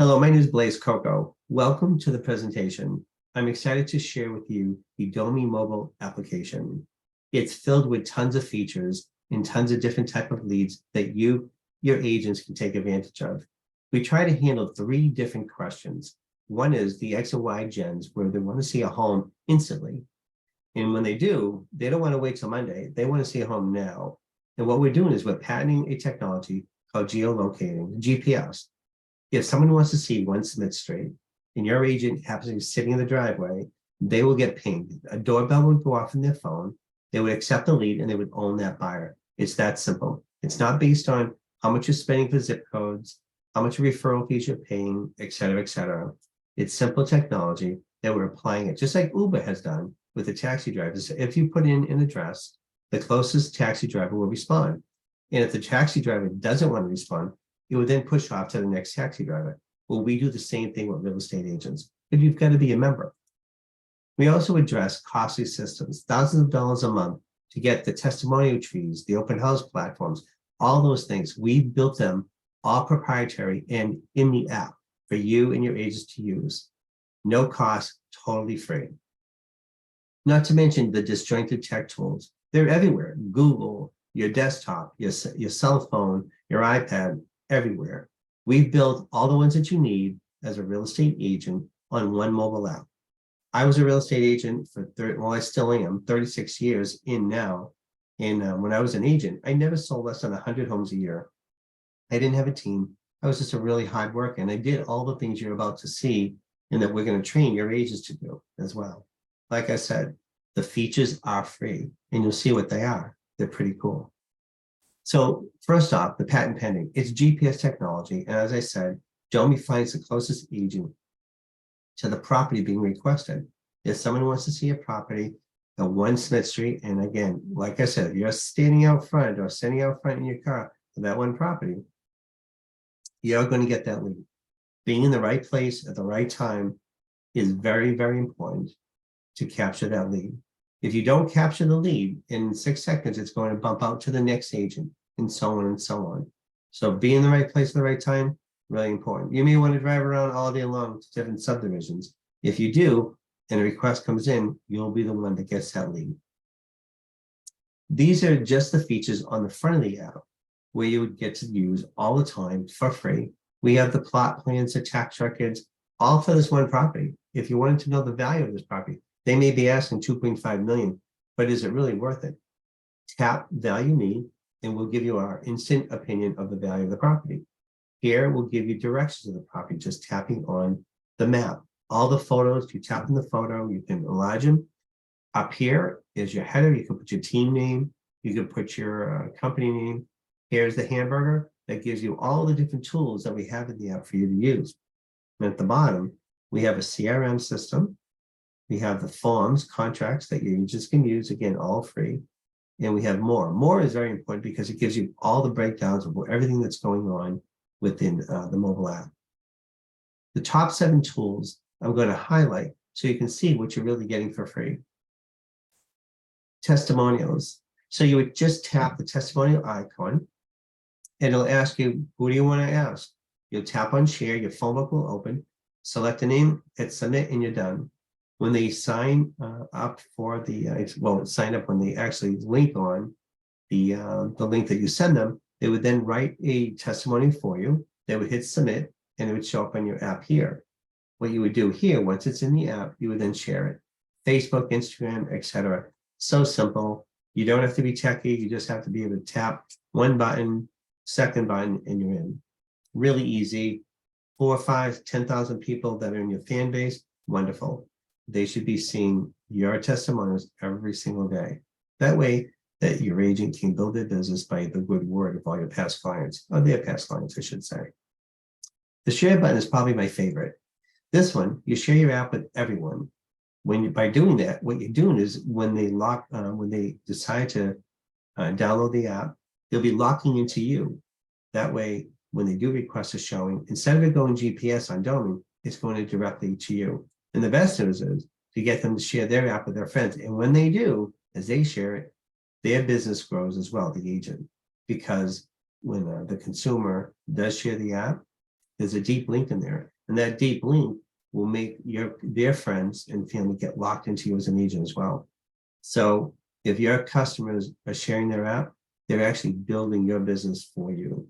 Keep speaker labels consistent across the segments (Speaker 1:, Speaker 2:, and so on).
Speaker 1: Hello, my name is Blaise Coco. Welcome to the presentation. I'm excited to share with you the Domii mobile application. It's filled with tons of features and tons of different type of leads that your agents can take advantage of. We try to handle three different questions. One is the X and Y gens, where they want to see a home instantly. And when they do, they don't want to wait till Monday. They want to see a home now. And what we're doing is we're patenting a technology called geolocating, GPS. If someone wants to see 1 Smith Street and your agent happens to be sitting in the driveway, they will get pinged. A doorbell would go off in their phone. They would accept the lead and they would own that buyer. It's that simple. It's not based on how much you're spending for zip codes, how much referral fees you're paying, et cetera, et cetera. It's simple technology that we're applying it, just like Uber has done with the taxi drivers. If you put in an address, the closest taxi driver will respond. And if the taxi driver doesn't want to respond, it would then push off to the next taxi driver. Well, we do the same thing with real estate agents, but you've got to be a member. We also address costly systems, thousands of dollars a month to get the testimonial trees, the open house platforms, all those things. We built them all proprietary and in the app for you and your agents to use. No cost, totally free. Not to mention the disjointed tech tools. They're everywhere. Google, your desktop, your cell phone, your iPad, everywhere. We've built all the ones that you need as a real estate agent on one mobile app. I was a real estate agent for I still am, 36 years in now. And when I was an agent, I never sold less than 100 homes a year. I didn't have a team. I was just a really hard worker, and I did all the things you're about to see and that we're going to train your agents to do as well. Like I said, the features are free, and you'll see what they are. They're pretty cool. So first off, the patent pending, it's GPS technology. And as I said, Domii finds the closest agent to the property being requested. If someone wants to see a property at 1 Smith Street, and again, like I said, if you're standing out front or sitting out front in your car for that one property, you're going to get that lead. Being in the right place at the right time is very, very important to capture that lead. If you don't capture the lead in 6 seconds, it's going to bump out to the next agent and so on and so on. So be in the right place at the right time, really important. You may want to drive around all day long to different subdivisions. If you do, and a request comes in, you'll be the one that gets that lead. These are just the features on the front of the app where you would get to use all the time for free. We have the plot plans, the tax records, all for this one property. If you wanted to know the value of this property, they may be asking 2.5 million, but is it really worth it? Tap Value Me, and we'll give you our instant opinion of the value of the property. Here, we'll give you directions of the property, just tapping on the map. All the photos, you tap on the photo, you can enlarge them. Up here is your header. You can put your team name. You can put your company name. Here's the hamburger that gives you all the different tools that we have in the app for you to use. And at the bottom, we have a CRM system. We have the forms, contracts that your agents can use, again, all free. And we have more. More is very important because it gives you all the breakdowns of everything that's going on within the mobile app. The top 7 tools I'm going to highlight so you can see what you're really getting for free. Testimonials. So you would just tap the testimonial icon and it'll ask you, who do you want to ask? You'll tap on share, your phone book will open, select a name, hit submit, and you're done. When they sign up for sign up when they actually link on the link that you send them, they would then write a testimony for you. They would hit submit, and it would show up on your app here. What you would do here, once it's in the app, you would then share it. Facebook, Instagram, etc. So simple. You don't have to be techie. You just have to be able to tap one button, second button, and you're in. Really easy. 4, 5, 10,000 people that are in your fan base, wonderful. They should be seeing your testimonials every single day. That way that your agent can build their business by the good word of all your past clients, or their past clients, I should say. The share button is probably my favorite. This one, you share your app with everyone. By doing that, what you're doing is when they decide to download the app, they'll be locking into you. That way, when they do request a showing, instead of it going GPS on Domii, it's going directly to you. And the best news is to get them to share their app with their friends. And when they do, as they share it, their business grows as well, the agent. Because when the consumer does share the app, There's a deep link in there. And that deep link will make their friends and family get locked into you as an agent as well. So if your customers are sharing their app, they're actually building your business for you.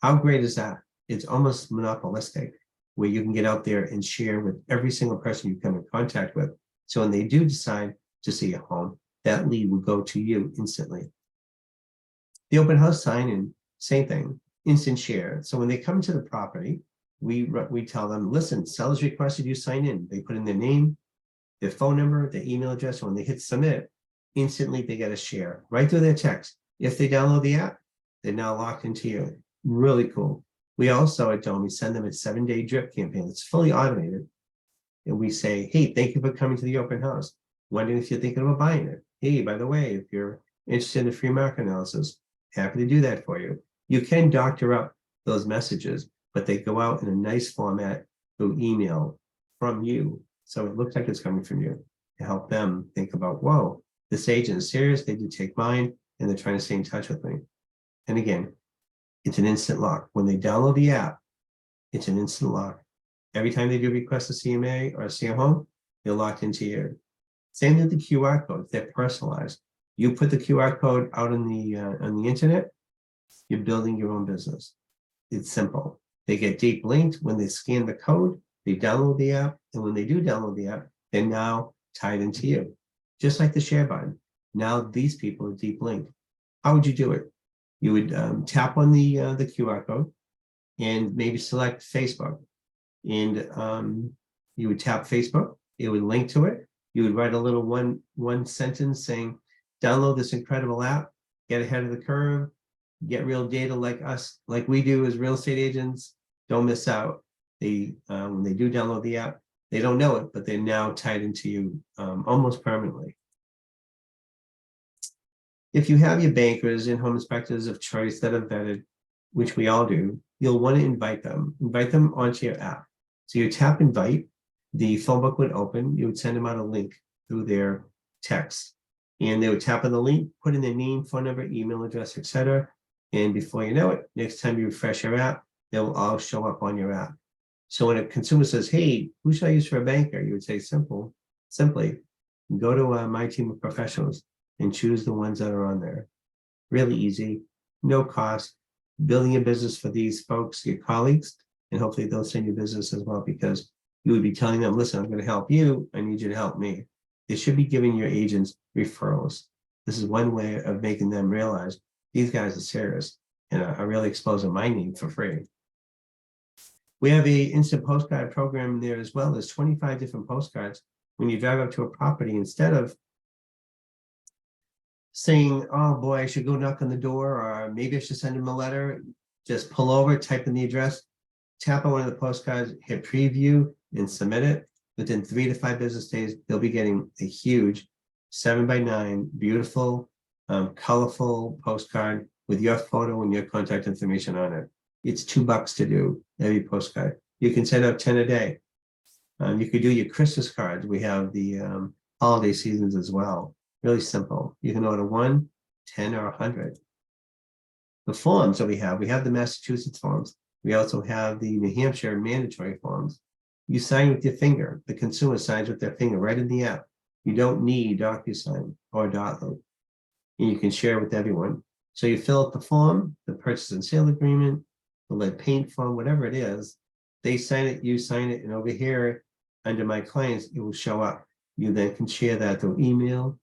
Speaker 1: How great is that? It's almost monopolistic, where you can get out there and share with every single person you come in contact with. So when they do decide to see a home, that lead will go to you instantly. The open house sign-in, same thing, instant share. So when they come to the property, we tell them, listen, sellers requested you sign in. They put in their name, their phone number, their email address. When they hit submit, instantly they get a share right through their text. If they download the app, they're now locked into you. Really cool. We also at Domii send them a 7-day drip campaign. It's fully automated. And we say, hey, thank you for coming to the open house. Wondering if you're thinking about buying it. Hey, by the way, if you're interested in a free market analysis, happy to do that for you. You can doctor up those messages, but they go out in a nice format through email from you. So it looks like it's coming from you to help them think about, whoa, this agent is serious. They did take mine and they're trying to stay in touch with me. And again, it's an instant lock. When they download the app, it's an instant lock. Every time they do request a CMA or see a home, they're locked into you. Same with the QR code. They're personalized. You put the QR code out on the internet, you're building your own business. It's simple. They get deep linked when they scan the code, they download the app, and when they do download the app, they're now tied into you. Just like the share button. Now these people are deep linked. How would you do it? You would tap on the QR code and maybe select Facebook. And you would tap Facebook, it would link to it. You would write a little one sentence saying, download this incredible app, get ahead of the curve, get real data like us, like we do as real estate agents. Don't miss out. When they do download the app, they don't know it, but they're now tied into you almost permanently. If you have your bankers and home inspectors of choice that are vetted, which we all do, you'll want to invite them onto your app. So you tap invite, the phone book would open, you would send them out a link through their text. And they would tap on the link, put in their name, phone number, email address, etc. And before you know it, next time you refresh your app, they'll all show up on your app. So when a consumer says, hey, who should I use for a banker? You would say simply, go to my team of professionals and choose the ones that are on there. Really easy, no cost, building a business for these folks, your colleagues, and hopefully they'll send you business as well, because you would be telling them, listen, I'm going to help you. I need you to help me. They should be giving your agents referrals. This is one way of making them realize these guys are serious and are really exposing my need for free. We have a instant postcard program there as well. There's 25 different postcards. When you drive up to a property, instead of saying, oh boy, I should go knock on the door, or maybe I should send them a letter, just pull over, type in the address, tap on one of the postcards, hit preview, and submit it. Within 3 to 5 business days, they'll be getting a huge 7x9, beautiful, colorful postcard with your photo and your contact information on it. It's $2 to do every postcard. You can send out 10 a day. You could do your Christmas cards. We have the holiday seasons as well. Really simple. You can order 1, 10, or 100. The forms that we have the Massachusetts forms. We also have the New Hampshire mandatory forms. You sign with your finger. The consumer signs with their finger right in the app. You don't need DocuSign or Dotloop. And you can share with everyone. So you fill out the form, the purchase and sale agreement, the lead paint form, whatever it is. They sign it, you sign it, and over here, under my clients, it will show up. You then can share that through email,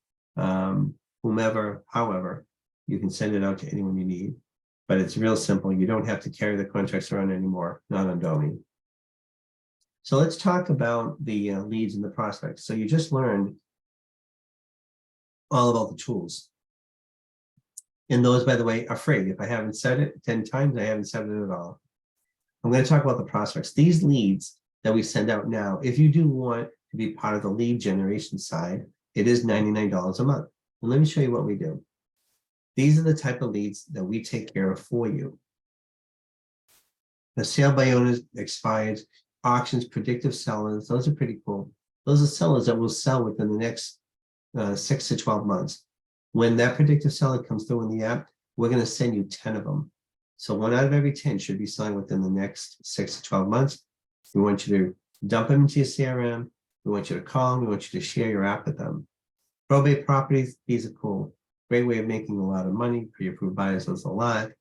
Speaker 1: whomever, however, you can send it out to anyone you need. But it's real simple. You don't have to carry the contracts around anymore, not on Domii. So let's talk about the leads and the prospects. So you just learned all about the tools. And those, by the way, are free. If I haven't said it 10 times, I haven't said it at all. I'm going to talk about the prospects. These leads that we send out now, if you do want to be part of the lead generation side, it is $99 a month. And let me show you what we do. These are the type of leads that we take care of for you. The sale by owners, expired, auctions, predictive sellers, those are pretty cool. Those are sellers that will sell within the next 6 to 12 months. When that predictive seller comes through in the app, we're going to send you 10 of them. So 1 out of every 10 should be selling within the next 6 to 12 months. We want you to dump them into your CRM. We want you to call them. We want you to share your app with them. Probate properties, these are cool. Great way of making a lot of money. Pre-approved buyers, there's a lot.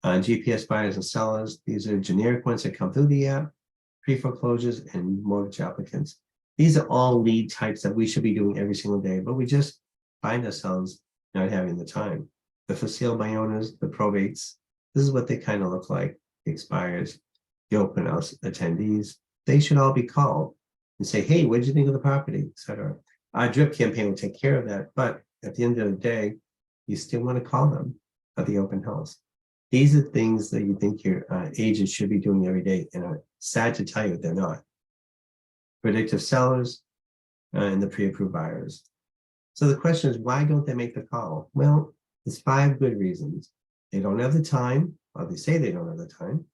Speaker 1: GPS buyers and sellers, these are generic ones that come through the app. Pre-foreclosures and mortgage applicants. These are all lead types that we should be doing every single day, but we just find ourselves not having the time. The for sale by owners, the probates, this is what they kind of look like. The expires, the open house attendees, they should all be called and say, hey, what did you think of the property, etc. Our drip campaign will take care of that, but at the end of the day, you still want to call them at the open house. These are things that you think your agent should be doing every day, and I'm sad to tell you they're not. Predictive sellers and the pre-approved buyers. So the question is, why don't they make the call? Well, there's 5 good reasons. They don't have the time, or they say they don't have the time.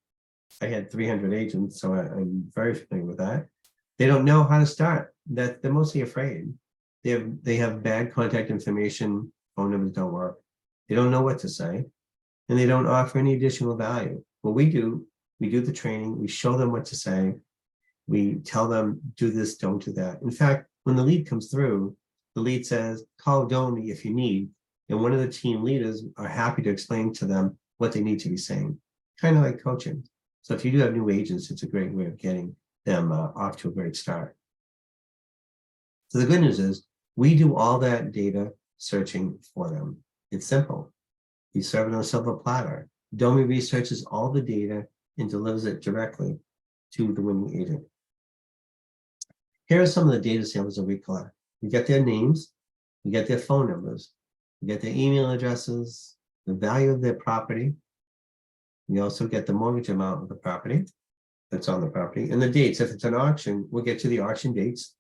Speaker 1: I had 300 agents, so I'm very familiar with that. They don't know how to start. That they're mostly afraid. They have bad contact information. Phone numbers don't work. They don't know what to say, and they don't offer any additional value. What we do the training. We show them what to say. We tell them, do this, don't do that. In fact, when the lead comes through, the lead says, call Domii if you need. And one of the team leaders are happy to explain to them what they need to be saying, kind of like coaching. So if you do have new agents, it's a great way of getting them off to a great start. So the good news is we do all that data searching for them. It's simple. We serve it on a silver platter. Domii researches all the data and delivers it directly to the winning agent. Here are some of the data samples that we collect. We get their names, we get their phone numbers, we get their email addresses, the value of their property. We also get the mortgage amount of the property that's on the property, and the dates. If it's an auction, we'll get to the auction dates,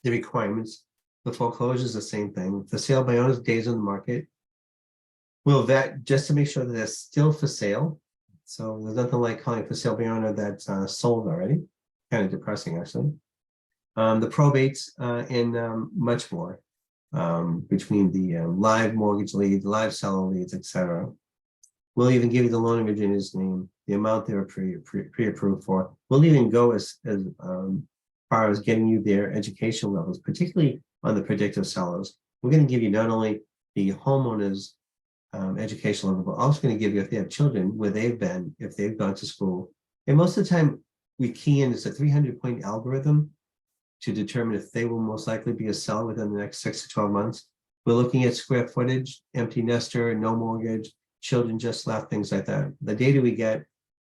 Speaker 1: the requirements. The foreclosure is the same thing. The sale by owners, days on the market. We'll vet just to make sure that they're still for sale. So there's nothing like calling for sale by owner that's sold already. Kind of depressing, actually. The probates and much more between the live mortgage leads, live seller leads, etc. We'll even give you the loan originator's name, the amount they were pre-approved for. We'll even go as far as getting you their education levels, particularly on the predictive sellers. We're going to give you not only the homeowners education level, but also going to give you, if they have children, where they've been, if they've gone to school. And most of the time, we key in as a 300-point algorithm to determine if they will most likely be a seller within the next 6 to 12 months. We're looking at square footage, empty nester, no mortgage, children just left, things like that. The data we get,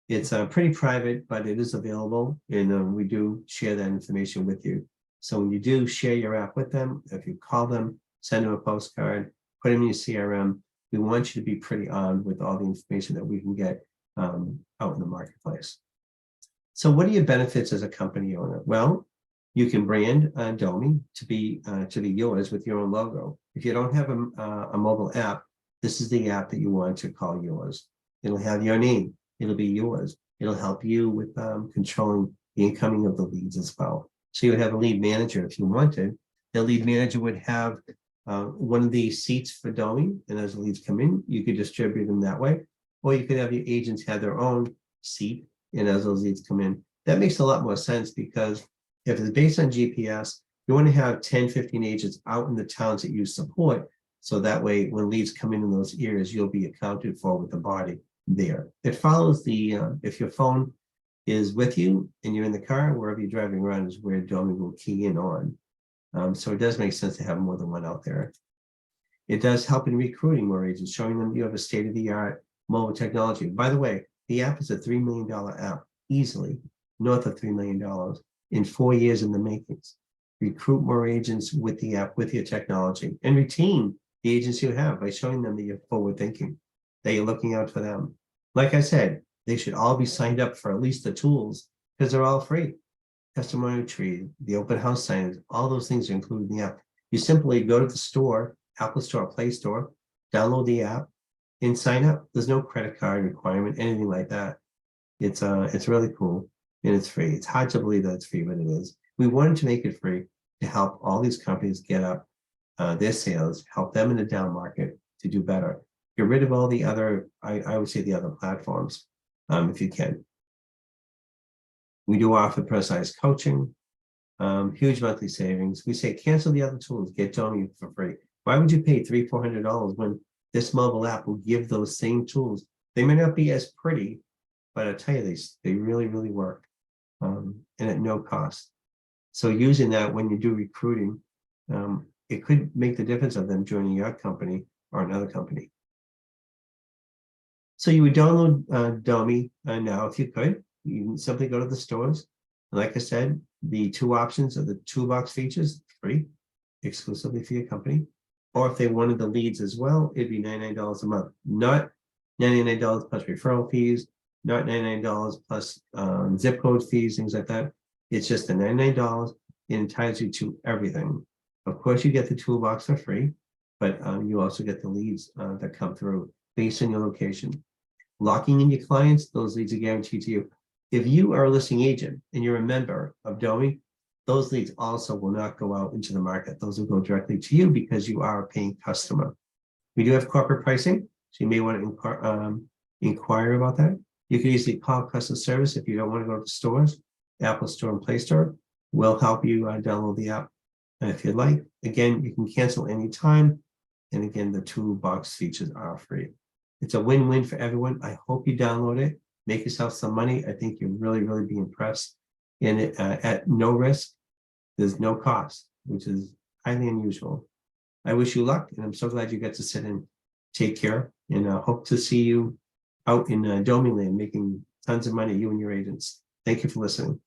Speaker 1: it's pretty private, but it is available, and we do share that information with you. So when you do share your app with them, if you call them, send them a postcard, put them in your CRM, we want you to be pretty armed with all the information that we can get out in the marketplace. So what are your benefits as a company owner? Well, you can brand Domii to be yours with your own logo. If you don't have a mobile app, this is the app that you want to call yours. It'll have your name. It'll be yours. It'll help you with controlling the incoming of the leads as well. So you would have a lead manager if you wanted. The lead manager would have one of the seats for Domii, and as the leads come in, you could distribute them that way. Or you could have your agents have their own seat, and as those leads come in, that makes a lot more sense, because if it's based on GPS, you want to have 10, 15 agents out in the towns that you support. So that way, when leads come in those areas, you'll be accounted for with the body there. It follows the, if your phone is with you and you're in the car, wherever you're driving around is where Domii will key in on. So it does make sense to have more than one out there. It does help in recruiting more agents, showing them you have a state-of-the-art mobile technology. By the way, the app is a $3 million app, easily, north of $3 million in 4 years in the makings. Recruit more agents with the app, with your technology, and retain the agents you have by showing them that you're forward thinking, that you're looking out for them. Like I said, they should all be signed up for at least the tools, because they're all free. Testimonial tree, the open house signage, all those things are included in the app. You simply go to the store, Apple Store, Play Store, download the app, and sign up. There's no credit card requirement, anything like that. It's really cool, and it's free. It's hard to believe that it's free, but it is. We wanted to make it free to help all these companies get up their sales, help them in the down market to do better. Get rid of all the other, I would say the other platforms, if you can. We do offer personalized coaching, huge monthly savings. We say cancel the other tools, get Domii for free. Why would you pay $300-400 when this mobile app will give those same tools? They may not be as pretty, but I tell you, they really, really work, and at no cost. So using that when you do recruiting, it could make the difference of them joining your company or another company. So you would download Domii now if you could. You can simply go to the stores. Like I said, the two options are the toolbox features, free, exclusively for your company. Or if they wanted the leads as well, it'd be $99 a month, not $99 plus referral fees, not $99 plus zip code fees, things like that. It's just the $99. It entitles you to everything. Of course, you get the toolbox for free, but you also get the leads that come through based on your location. Locking in your clients, those leads are guaranteed to you. If you are a listing agent and you're a member of Domii, those leads also will not go out into the market. Those will go directly to you because you are a paying customer. We do have corporate pricing, so you may want to inquire about that. You can easily call customer service if you don't want to go to stores. Apple Store and Play Store will help you download the app if you'd like. Again, you can cancel anytime. And again, the toolbox features are free. It's a win-win for everyone. I hope you download it, make yourself some money. I think you'll really, really be impressed. And it, at no risk, there's no cost, which is highly unusual. I wish you luck, and I'm so glad you get to sit and take care. And hope to see you out in Domii land making tons of money, you and your agents. Thank you for listening.